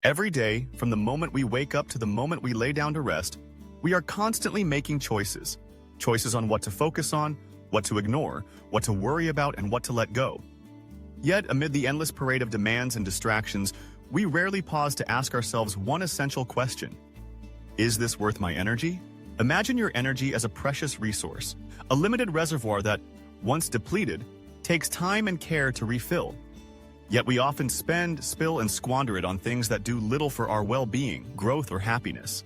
Every day, from the moment we wake up to the moment we lay down to rest, we are constantly making choices. Choices on what to focus on, what to ignore, what to worry about, and what to let go. Yet, amid the endless parade of demands and distractions, we rarely pause to ask ourselves one essential question. Is this worth my energy? Imagine your energy as a precious resource, a limited reservoir that, once depleted, takes time and care to refill. Yet we often spend, spill, and squander it on things that do little for our well-being, growth, or happiness.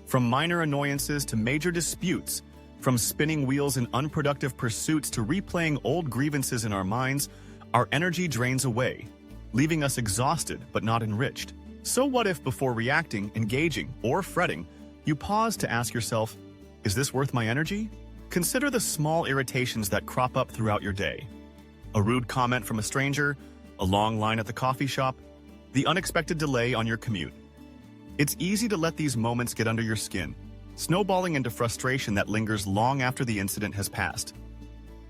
From minor annoyances to major disputes, from spinning wheels in unproductive pursuits to replaying old grievances in our minds, our energy drains away, leaving us exhausted but not enriched. So what if, before reacting, engaging, or fretting, you pause to ask yourself, is this worth my energy? Consider the small irritations that crop up throughout your day. A rude comment from a stranger, a long line at the coffee shop, the unexpected delay on your commute. It's easy to let these moments get under your skin, snowballing into frustration that lingers long after the incident has passed.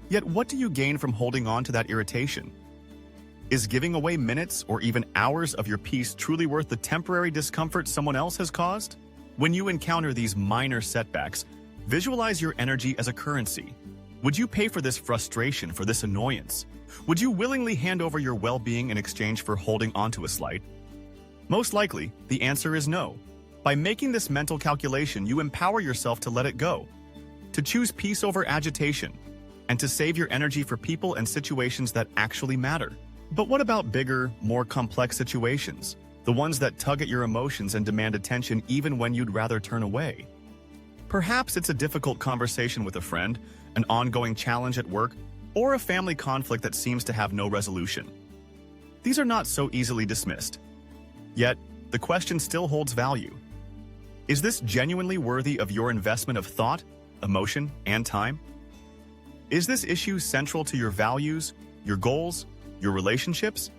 Yet what do you gain from holding on to that irritation? Is giving away minutes or even hours of your peace truly worth the temporary discomfort someone else has caused? When you encounter these minor setbacks, visualize your energy as a currency. Would you pay for this frustration, for this annoyance? Would you willingly hand over your well-being in exchange for holding onto a slight? Most likely, the answer is no. By making this mental calculation, you empower yourself to let it go, to choose peace over agitation, and to save your energy for people and situations that actually matter. But what about bigger, more complex situations? The ones that tug at your emotions and demand attention even when you'd rather turn away? Perhaps it's a difficult conversation with a friend, an ongoing challenge at work, or a family conflict that seems to have no resolution. These are not so easily dismissed. Yet, the question still holds value. Is this genuinely worthy of your investment of thought, emotion, and time? Is this issue central to your values, your goals, your relationships?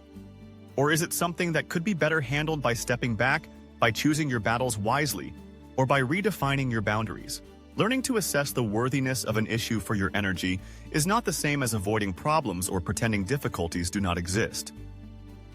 Or is it something that could be better handled by stepping back, by choosing your battles wisely, or by redefining your boundaries? Learning to assess the worthiness of an issue for your energy is not the same as avoiding problems or pretending difficulties do not exist.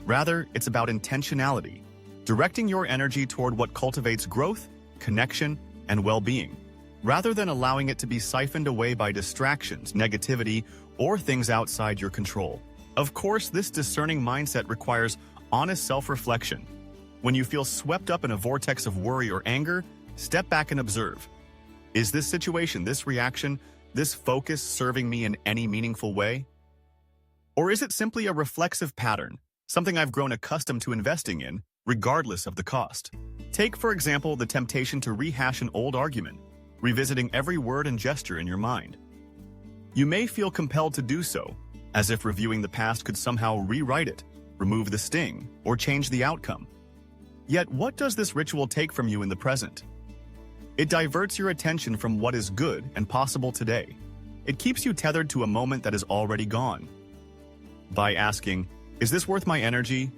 Rather, it's about intentionality, directing your energy toward what cultivates growth, connection, and well-being, rather than allowing it to be siphoned away by distractions, negativity, or things outside your control. Of course, this discerning mindset requires honest self-reflection. When you feel swept up in a vortex of worry or anger, step back and observe. Is this situation, this reaction, this focus serving me in any meaningful way? Or is it simply a reflexive pattern, something I've grown accustomed to investing in, regardless of the cost? Take, for example, the temptation to rehash an old argument, revisiting every word and gesture in your mind. You may feel compelled to do so, as if reviewing the past could somehow rewrite it, remove the sting, or change the outcome. Yet, what does this ritual take from you in the present? It diverts your attention from what is good and possible today. It keeps you tethered to a moment that is already gone. By asking, is this worth my energy?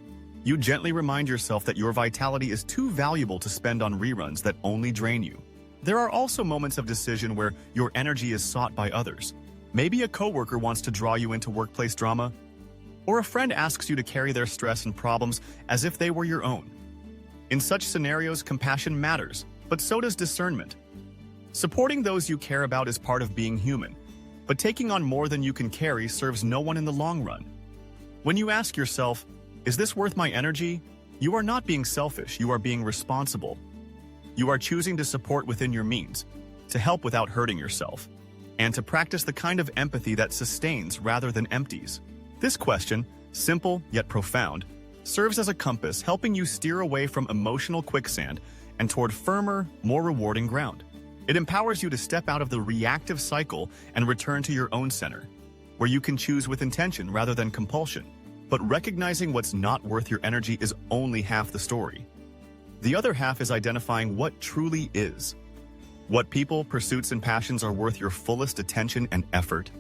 You gently remind yourself that your vitality is too valuable to spend on reruns that only drain you. There are also moments of decision where your energy is sought by others. Maybe a coworker wants to draw you into workplace drama, or a friend asks you to carry their stress and problems as if they were your own. In such scenarios, compassion matters, but so does discernment. Supporting those you care about is part of being human, but taking on more than you can carry serves no one in the long run. When you ask yourself, is this worth my energy? You are not being selfish, you are being responsible. You are choosing to support within your means, to help without hurting yourself, and to practice the kind of empathy that sustains rather than empties. This question, simple yet profound, serves as a compass helping you steer away from emotional quicksand and toward firmer, more rewarding ground. It empowers you to step out of the reactive cycle and return to your own center, where you can choose with intention rather than compulsion. But recognizing what's not worth your energy is only half the story. The other half is identifying what truly is. What people, pursuits, and passions are worth your fullest attention and effort?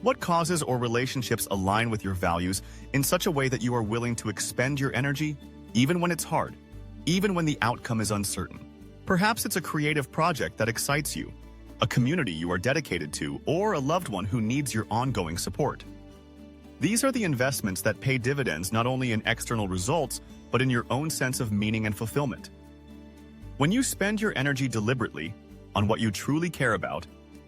What causes or relationships align with your values in such a way that you are willing to expend your energy, even when it's hard, even when the outcome is uncertain? Perhaps it's a creative project that excites you, a community you are dedicated to, or a loved one who needs your ongoing support. These are the investments that pay dividends not only in external results, but in your own sense of meaning and fulfillment. When you spend your energy deliberately on what you truly care about,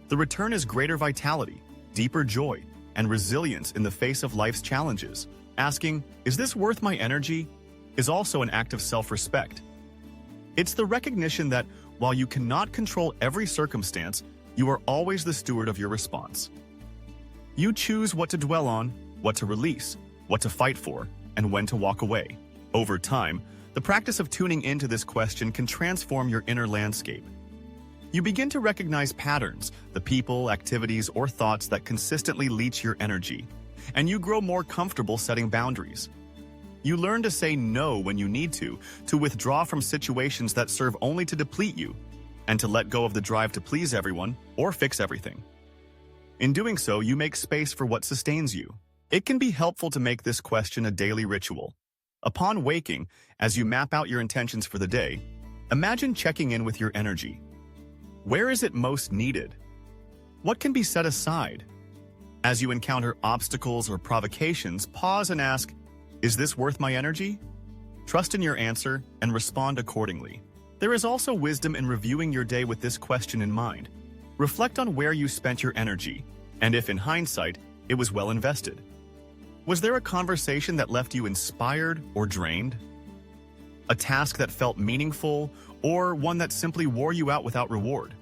the return is greater vitality, deeper joy, and resilience in the face of life's challenges. Asking, "Is this worth my energy?" is also an act of self-respect. It's the recognition that while you cannot control every circumstance, you are always the steward of your response. You choose what to dwell on, what to release, what to fight for, and when to walk away. Over time, the practice of tuning into this question can transform your inner landscape. You begin to recognize patterns, the people, activities, or thoughts that consistently leach your energy, and you grow more comfortable setting boundaries. You learn to say no when you need to withdraw from situations that serve only to deplete you, and to let go of the drive to please everyone or fix everything. In doing so, you make space for what sustains you. It can be helpful to make this question a daily ritual. Upon waking, as you map out your intentions for the day, imagine checking in with your energy. Where is it most needed? What can be set aside? As you encounter obstacles or provocations, pause and ask, "Is this worth my energy?" Trust in your answer and respond accordingly. There is also wisdom in reviewing your day with this question in mind. Reflect on where you spent your energy, and if in hindsight, it was well invested. Was there a conversation that left you inspired or drained? A task that felt meaningful, or one that simply wore you out without reward?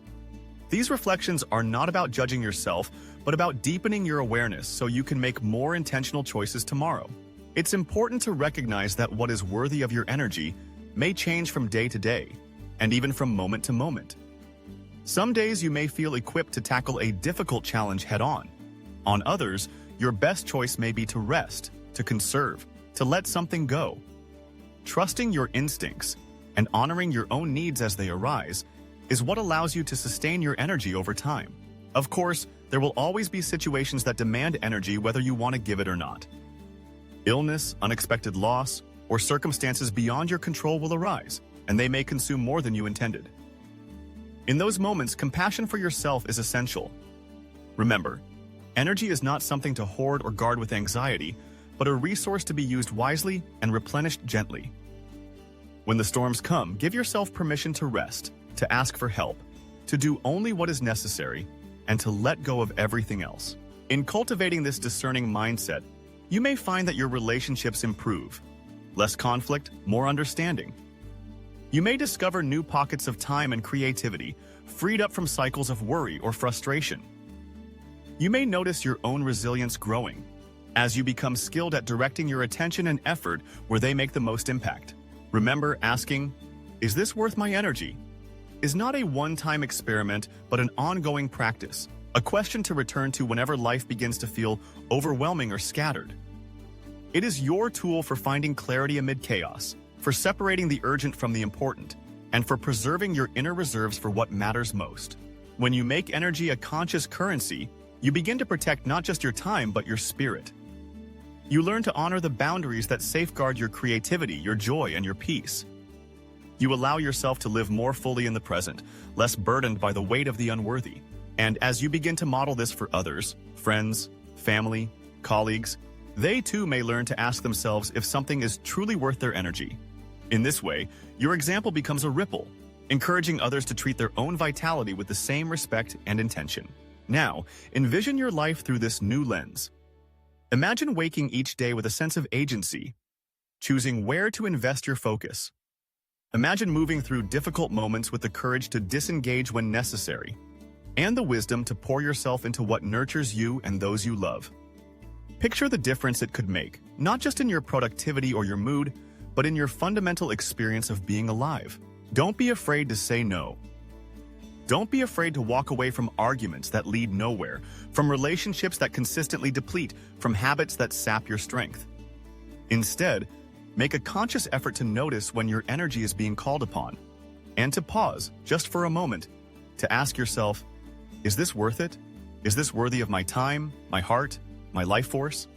These reflections are not about judging yourself, but about deepening your awareness so you can make more intentional choices tomorrow. It's important to recognize that what is worthy of your energy may change from day to day, and even from moment to moment. Some days you may feel equipped to tackle a difficult challenge head-on. On others, your best choice may be to rest, to conserve, to let something go. Trusting your instincts and honoring your own needs as they arise is what allows you to sustain your energy over time. Of course, there will always be situations that demand energy whether you want to give it or not. Illness, unexpected loss, or circumstances beyond your control will arise, and they may consume more than you intended. In those moments, compassion for yourself is essential. Remember, energy is not something to hoard or guard with anxiety, but a resource to be used wisely and replenished gently. When the storms come, give yourself permission to rest, to ask for help, to do only what is necessary, and to let go of everything else. In cultivating this discerning mindset, you may find that your relationships improve. Less conflict, more understanding. You may discover new pockets of time and creativity, freed up from cycles of worry or frustration. You may notice your own resilience growing as you become skilled at directing your attention and effort where they make the most impact. Remember, asking, "Is this worth my energy?" is not a one-time experiment, but an ongoing practice, a question to return to whenever life begins to feel overwhelming or scattered. It is your tool for finding clarity amid chaos, for separating the urgent from the important, and for preserving your inner reserves for what matters most. When you make energy a conscious currency, you begin to protect not just your time, but your spirit. You learn to honor the boundaries that safeguard your creativity, your joy, and your peace. You allow yourself to live more fully in the present, less burdened by the weight of the unworthy. And as you begin to model this for others, friends, family, colleagues, they too may learn to ask themselves if something is truly worth their energy. In this way, your example becomes a ripple, encouraging others to treat their own vitality with the same respect and intention. Now, envision your life through this new lens. Imagine waking each day with a sense of agency, choosing where to invest your focus. Imagine moving through difficult moments with the courage to disengage when necessary, and the wisdom to pour yourself into what nurtures you and those you love. Picture the difference it could make, not just in your productivity or your mood, but in your fundamental experience of being alive. Don't be afraid to say no. Don't be afraid to walk away from arguments that lead nowhere, from relationships that consistently deplete, from habits that sap your strength. Instead, make a conscious effort to notice when your energy is being called upon, and to pause, just for a moment, to ask yourself, is this worth it? Is this worthy of my time, my heart, my life force?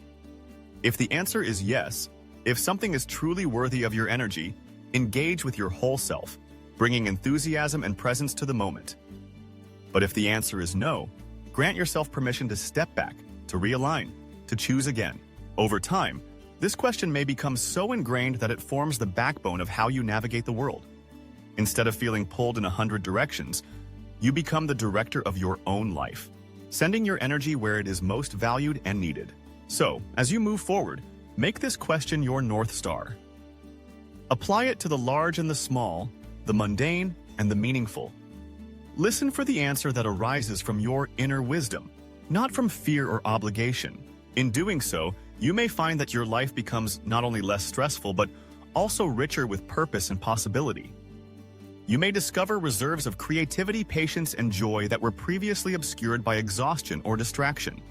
If the answer is yes, if something is truly worthy of your energy, engage with your whole self, bringing enthusiasm and presence to the moment. But if the answer is no, grant yourself permission to step back, to realign, to choose again. Over time, this question may become so ingrained that it forms the backbone of how you navigate the world. Instead of feeling pulled in 100 directions, you become the director of your own life, sending your energy where it is most valued and needed. So, as you move forward, make this question your North Star. Apply it to the large and the small, the mundane and the meaningful. Listen for the answer that arises from your inner wisdom, not from fear or obligation. In doing so, you may find that your life becomes not only less stressful, but also richer with purpose and possibility. You may discover reserves of creativity, patience, and joy that were previously obscured by exhaustion or distraction.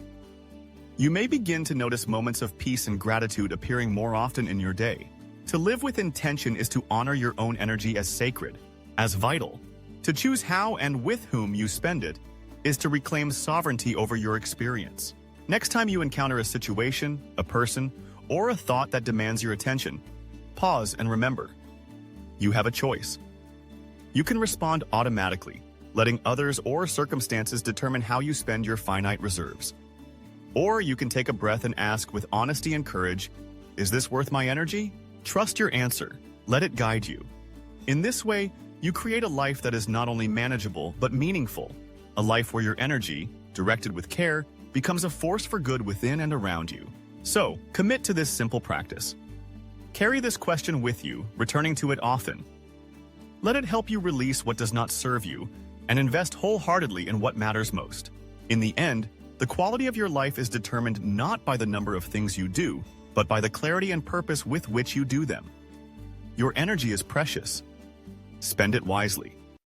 You may begin to notice moments of peace and gratitude appearing more often in your day. To live with intention is to honor your own energy as sacred, as vital. To choose how and with whom you spend it is to reclaim sovereignty over your experience. Next time you encounter a situation, a person, or a thought that demands your attention, pause and remember, you have a choice. You can respond automatically, letting others or circumstances determine how you spend your finite reserves. Or you can take a breath and ask with honesty and courage, is this worth my energy? Trust your answer. Let it guide you. In this way, you create a life that is not only manageable, but meaningful. A life where your energy, directed with care, becomes a force for good within and around you. So, commit to this simple practice. Carry this question with you, returning to it often. Let it help you release what does not serve you and invest wholeheartedly in what matters most. In the end, the quality of your life is determined not by the number of things you do, but by the clarity and purpose with which you do them. Your energy is precious. Spend it wisely.